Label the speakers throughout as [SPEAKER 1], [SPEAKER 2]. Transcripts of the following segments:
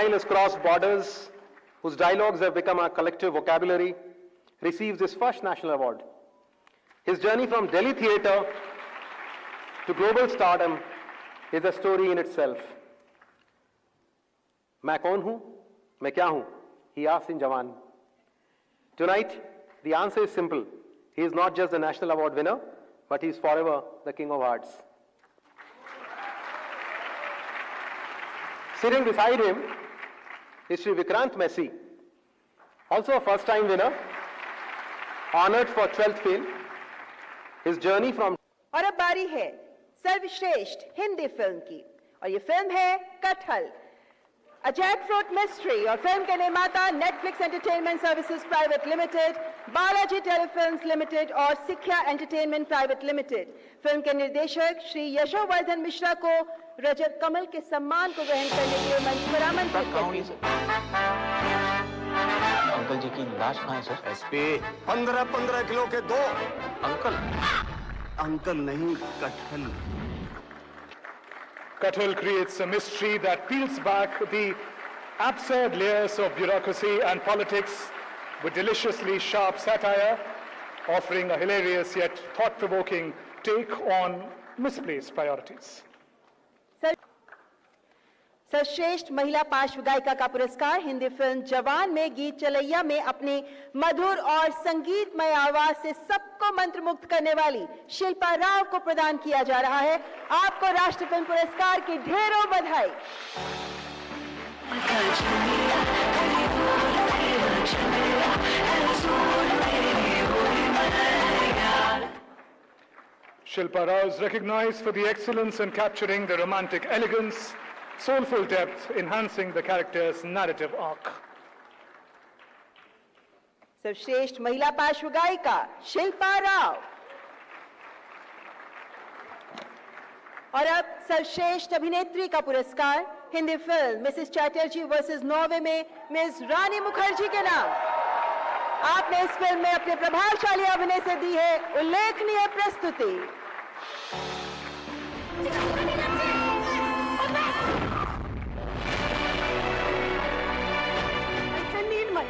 [SPEAKER 1] Style has crossed borders, whose dialogues have become our collective vocabulary, receives his first national award. His journey from Delhi theatre to global stardom is a story in itself. मैं कौन हूं? मैं क्या हूं? He asks in Jawan. Tonight, the answer is simple. He is not just the national award winner, but he is forever the King of Hearts. Sitting beside him is Shri Vikrant Messi, also a first-time winner, honored for 12th film. His journey from
[SPEAKER 2] और अब बारी है सर्वश्रेष्ठ Hindi film की, और ये film है कटहल, अ जैकफ्रूट मिस्ट्री, और फिल्म के निर्माता Netflix entertainment services private limited, Balaji telefilms limited और सिक्या एंटरटेनमेंट प्राइवेट लिमिटेड। फिल्म के निर्देशक श्री यशोवर्धन मिश्रा को रजत कमल के सम्मान को ग्रहण करने के लिए मंच पर आमंत्रित करते हैं।
[SPEAKER 3] अंकल जी की लाश कहाँ है सर?
[SPEAKER 4] एसपी 15-15 किलो के 2
[SPEAKER 3] अंकल।
[SPEAKER 4] अंकल नहीं, कटहल।
[SPEAKER 5] Kathal creates a mystery that peels back the absurd layers of bureaucracy and politics with deliciously sharp satire, offering a hilarious yet thought-provoking take on misplaced priorities.
[SPEAKER 2] सर्वश्रेष्ठ महिला पार्श्व गायिका का पुरस्कार Hindi film जवान में गीत चलैया में अपनी मधुर और संगीतमय आवाज से सबको मंत्रमुग्ध करने वाली शिल्पा राव को प्रदान किया जा रहा है। आपको राष्ट्रीय फिल्म पुरस्कार की ढेरों बधाई।
[SPEAKER 5] Shilpa Rao is recognized for the excellence in capturing the romantic elegance, soulful depth, enhancing the character's narrative arc.
[SPEAKER 2] सर्वश्रेष्ठ महिला पार्श्व गायिका शिल्पा राव। और अब सर्वश्रेष्ठ अभिनेत्री का पुरस्कार Hindi film Mrs Chatterjee versus Norway में मिस रानी मुखर्जी के नाम। आपने इस फिल्म में अपने प्रभावशाली अभिनय से दी है उल्लेखनीय प्रस्तुति।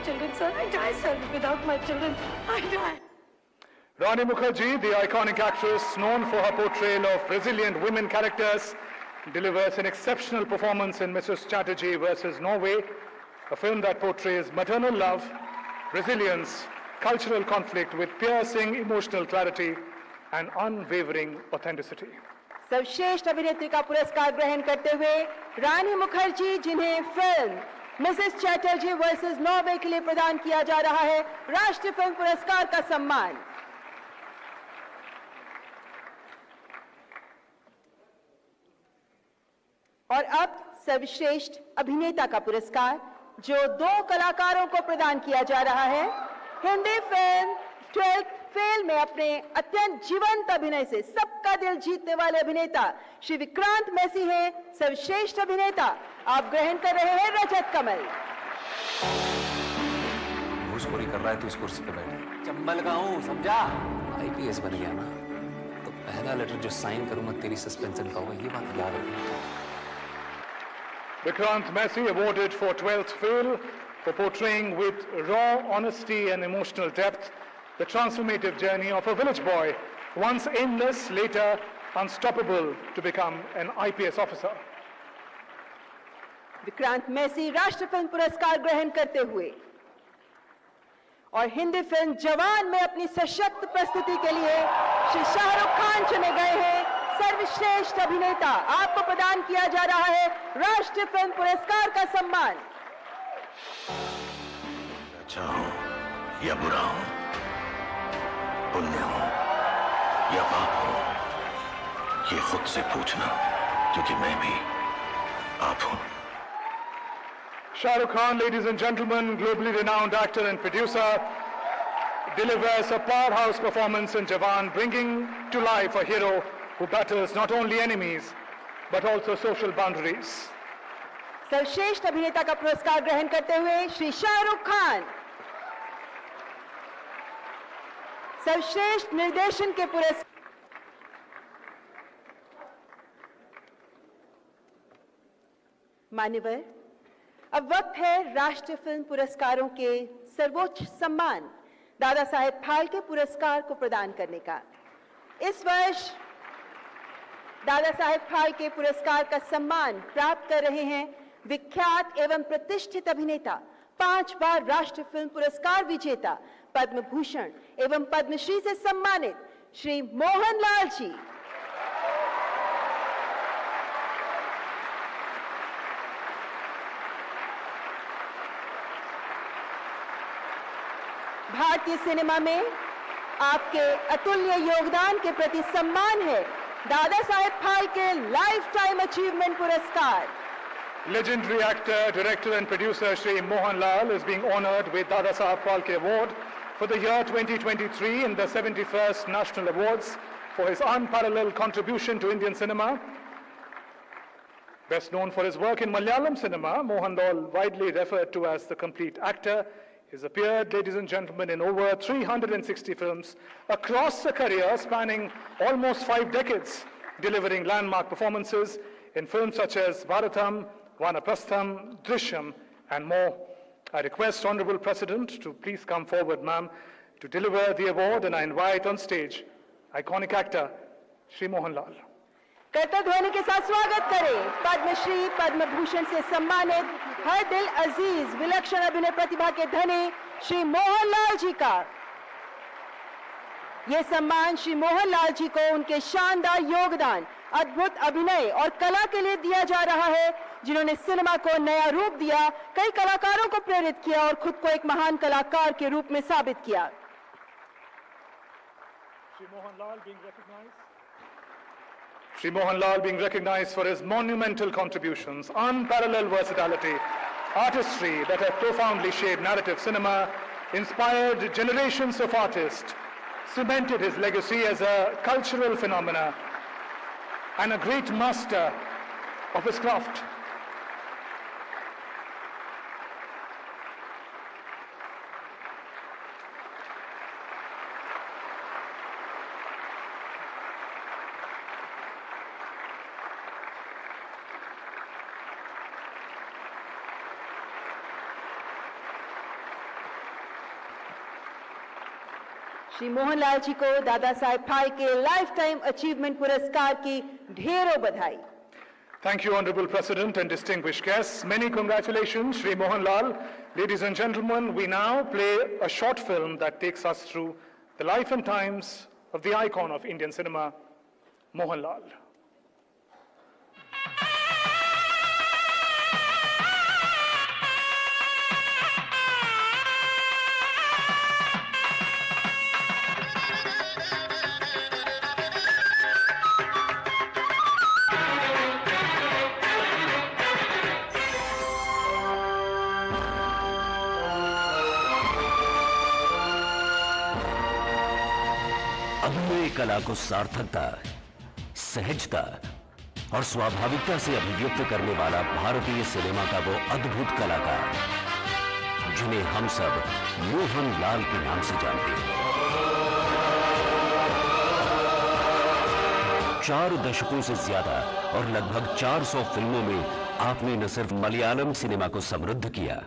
[SPEAKER 6] Children, sir. I die, sir. Without my children, I die.
[SPEAKER 5] Rani Mukherjee, the iconic actress known for her portrayal of resilient women characters, delivers an exceptional performance in Mrs. Chatterjee versus Norway, a film that portrays maternal love, resilience, cultural conflict with piercing emotional clarity and unwavering authenticity.
[SPEAKER 2] सर्वश्रेष्ठ अभिनेत्री का पुरस्कार ग्रहण करते हुए रानी मुखर्जी, जिन्हें film Mrs Chatterjee versus Norway के लिए प्रदान किया जा रहा है राष्ट्रीय फिल्म पुरस्कार का सम्मान। और अब सर्वश्रेष्ठ अभिनेता का पुरस्कार जो 2 कलाकारों को प्रदान किया जा रहा है। हिंदी फिल्म 12th फेल में अपने अत्यंत जीवंत अभिनय से सबका दिल जीतने वाले अभिनेता श्री विक्रांत मैसी हैं सर्वश्रेष्ठ अभिनेता। आप ग्रहण कर रहे हैं रजत कमल।
[SPEAKER 3] घूसखोरी कर रहा है तो इस कुर्सी पे बैठ। चंबल का हूँ, समझा? आईपीएस बन गया ना तो पहला लेटर जो साइन करूंगा तेरी सस्पेंशन का होगा, ये बात याद रखना।
[SPEAKER 5] Vikrant Messi awarded for 12th Fail for portraying with raw honesty and emotional depth the transformative journey of a village boy, once aimless, later unstoppable to become an IPS officer.
[SPEAKER 2] Vikrant Massey राष्ट्रीय film पुरस्कार ग्रहण करते हुए और Hindi film जवान में अपनी सशक्त प्रस्तुति के लिए श्री शाहरुख खान चुने गए हैं सर्वश्रेष्ठ अभिनेता। आपको प्रदान किया जा रहा है राष्ट्रीय फिल्म पुरस्कार का सम्मान।
[SPEAKER 4] अच्छा हूं या बुरा हूं, पुण्य हूं या पाप हूं, ये खुद से पूछना, क्योंकि मैं भी आप हूं।
[SPEAKER 5] Shah Rukh Khan, ladies and gentlemen, globally renowned actor and producer, delivers a powerhouse performance in Jawan, bringing to life a hero who battles not only enemies but also social boundaries.
[SPEAKER 2] सर्वश्रेष्ठ अभिनेता का पुरस्कार ग्रहण करते हुए श्री शाहरुख खान। सर्वश्रेष्ठ निर्देशन के पुरस्कार मान्यवर, अब वक्त है राष्ट्रीय फिल्म पुरस्कारों के सर्वोच्च सम्मान दादा साहेब फाल्के पुरस्कार को प्रदान करने का। इस वर्ष दादा साहेब फाल्के पुरस्कार का सम्मान प्राप्त कर रहे हैं विख्यात एवं प्रतिष्ठित अभिनेता, 5 बार राष्ट्रीय फिल्म पुरस्कार विजेता, पद्म भूषण एवं पद्मश्री से सम्मानित श्री मोहन लाल जी। भारतीय सिनेमा में आपके अतुल्य योगदान के प्रति सम्मान है Dada Saheb Phalke life time achievement पुरस्कार।
[SPEAKER 5] Legendary actor, director and producer Shri Mohan Lal is being honored with Dada Saheb Phalke Award for the year 2023 in the 71st National Awards for his unparalleled contribution to Indian cinema. Best known for his work in Malayalam cinema, Mohan Lal, widely referred to as the complete actor, has appeared, ladies and gentlemen, in over 360 films across a career spanning almost 5 decades, delivering landmark performances in films such as Bharatam, Vanaprastham, Drishyam, and more. I request Honorable President to please come forward, ma'am, to deliver the award, and I invite on stage iconic actor Shri Mohan Lal.
[SPEAKER 2] करतल ध्वनि के साथ स्वागत करें पद्मश्री पद्म भूषण से सम्मानित हर दिल अजीज विलक्षण अभिनय प्रतिभा के धनी श्री मोहन लाल जी का। यह सम्मान श्री मोहन लाल जी को उनके शानदार योगदान, अद्भुत अभिनय और कला के लिए दिया जा रहा है, जिन्होंने सिनेमा को नया रूप दिया, कई कलाकारों को प्रेरित किया और खुद को एक महान कलाकार के रूप में साबित किया।
[SPEAKER 5] Shri Mohan Lal being recognized for his monumental contributions, unparalleled versatility, artistry that have profoundly shaped narrative cinema, inspired generations of artists, cemented his legacy as a cultural phenomena and a great master of his craft.
[SPEAKER 2] Shri Mohan Lal ji को Dada Saheb Phalke life time achievement पुरस्कार की ढेरों बधाई।
[SPEAKER 5] Thank you, Honorable President and distinguished guests. Many congratulations, Shri Mohan Lal. Ladies and gentlemen, we now play a short film that takes us through the life and times of the icon of Indian cinema, Mohan Lal.
[SPEAKER 7] अभिनय कला को सार्थकता, सहजता और स्वाभाविकता से अभिव्यक्त करने वाला भारतीय सिनेमा का वो अद्भुत कलाकार, जिन्हें हम सब मोहन लाल के नाम से जानते हैं। 4 दशकों से ज्यादा और लगभग 400 फिल्मों में आपने न सिर्फ मलयालम सिनेमा को समृद्ध किया,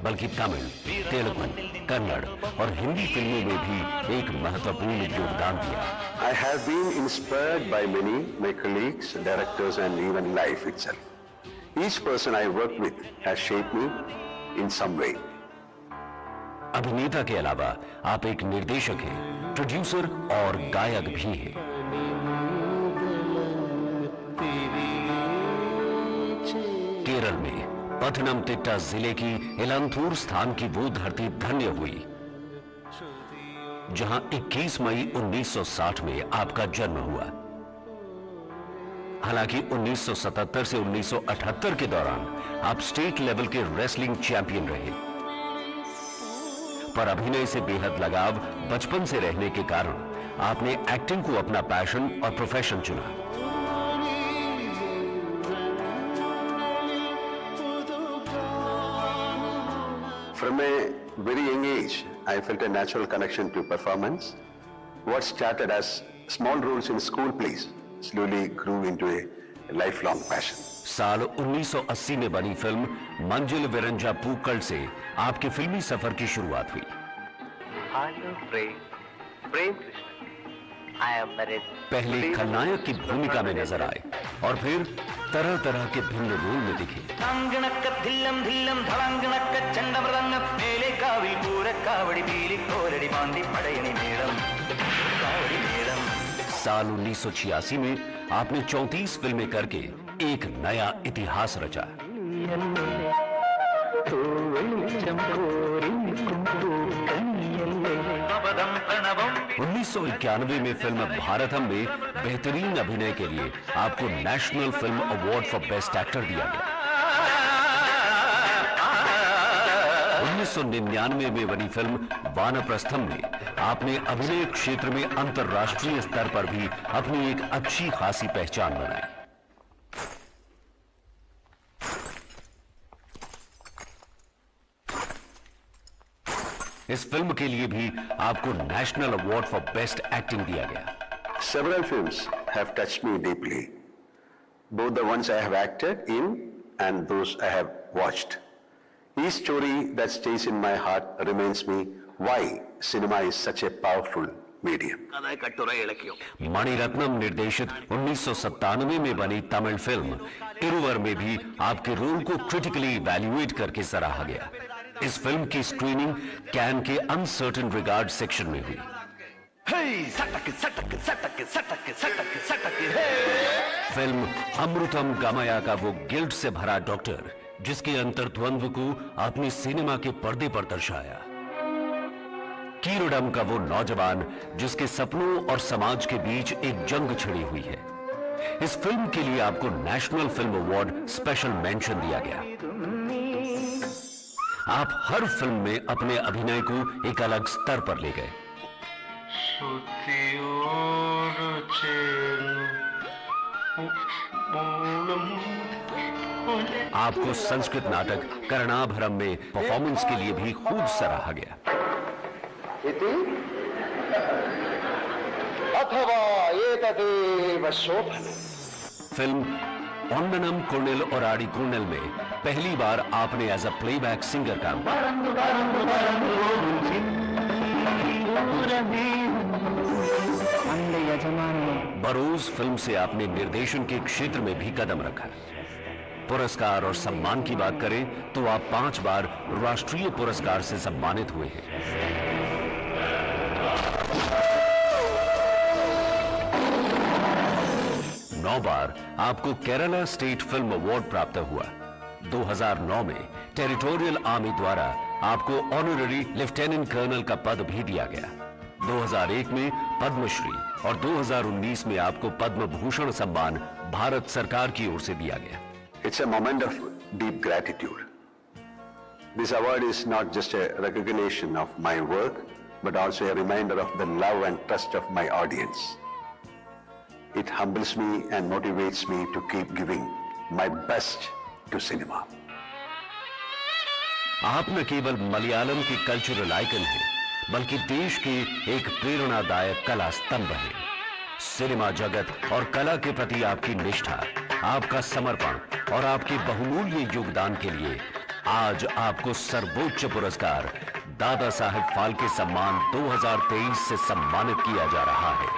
[SPEAKER 7] बल्कि तमिल, तेलुगु, कन्नड़ और हिंदी फिल्मों में भी एक महत्वपूर्ण योगदान दिया।
[SPEAKER 8] I have been inspired by many, my colleagues, directors and even life itself. Each person I worked with has shaped me in some way.
[SPEAKER 7] अभिनेता के अलावा आप एक निर्देशक हैं, प्रोड्यूसर और गायक भी हैं। केरल में पथनमथिट्टा जिले की इलंथूर स्थान की वो धरती धन्य हुई, जहां 21 मई 1960 में आपका जन्म हुआ। हालांकि 1977 से 1978 के दौरान आप स्टेट लेवल के रेसलिंग चैंपियन रहे, पर अभिनय से बेहद लगाव बचपन से रहने के कारण आपने एक्टिंग को अपना पैशन और प्रोफेशन चुना।
[SPEAKER 8] From a very young age, I felt a natural connection to performance. What started as small roles in school plays slowly grew into a lifelong passion.
[SPEAKER 7] साल 1980 में बनी फिल्म मंजिल विरंजा पूकल से आपके फिल्मी सफर की शुरुआत हुई।
[SPEAKER 9] Hello Prem Krishna, I am married.
[SPEAKER 7] पहले खलनायक की भूमिका में नजर आए और फिर तरह तरह के भिन्न रोल में दिखे। साल 1986 में आपने 34 फिल्में करके एक नया इतिहास रचा। 1991 में फिल्म भारतम में बेहतरीन अभिनय के लिए आपको national film award for best actor दिया गया। 1999 में बनी फिल्म वानप्रस्थम में आपने अभिनय क्षेत्र में अंतर्राष्ट्रीय स्तर पर भी अपनी एक अच्छी खासी पहचान बनाई। इस फिल्म के लिए भी आपको national award for best acting दिया गया।
[SPEAKER 8] Several films have touched me deeply, both the ones I have acted in and those I have watched. Each story that stays in my heart reminds me why cinema is such a powerful medium.
[SPEAKER 7] Mani Ratnam निर्देशित 1997 में बनी Tamil film Iruvar में भी आपके role को critically evaluate करके सराहा गया। इस फिल्म की स्क्रीनिंग कैन के अनसर्टेन रिगार्ड सेक्शन में हुई। फिल्म अमृतम गमया का वो गिल्ट से भरा डॉक्टर जिसके अंतर्द्वंद्व को आपने सिनेमा के पर्दे पर दर्शाया। कीरोडम का वो नौजवान जिसके सपनों और समाज के बीच एक जंग छिड़ी हुई है। इस फिल्म के लिए आपको national film award special mention दिया गया। आप हर फिल्म में अपने अभिनय को एक अलग स्तर पर ले गए। आपको संस्कृत नाटक कर्णाभरम में परफॉर्मेंस के लिए भी खूब सराहा गया। फिल्म ओंडनम कुर्निल और आड़ी कुर्निल में पहली बार आपने एज अ प्लेबैक सिंगर काम किया। बरोज फिल्म से आपने निर्देशन के क्षेत्र में भी कदम रखा। पुरस्कार और सम्मान की बात करें तो आप 5 बार राष्ट्रीय पुरस्कार से सम्मानित हुए हैं। नौ बार आपको केरला स्टेट फिल्म अवार्ड प्राप्त हुआ। 2009 में टेरिटोरियल आर्मी द्वारा आपको ऑनररी लेफ्टिनेंट कर्नल का पद भी दिया गया। 2001 में पद्मश्री और 2019 में आपको पद्म भूषण सम्मान भारत सरकार की ओर से दिया गया।
[SPEAKER 8] It's a moment of deep gratitude. This award is not just a recognition of my work, but also a reminder of the love and trust of my audience. It humbles me and motivates me to keep giving my best to cinema.
[SPEAKER 7] आप न केवल मलयालम की cultural icon हैं, बल्कि देश के एक प्रेरणादायक कला स्तंभ हैं। सिनेमा जगत और कला के प्रति आपकी निष्ठा, आपका समर्पण और आपके बहुमूल्य योगदान के लिए आज आपको सर्वोच्च पुरस्कार दादा साहेब फाल्के सम्मान 2023 से सम्मानित किया जा रहा है।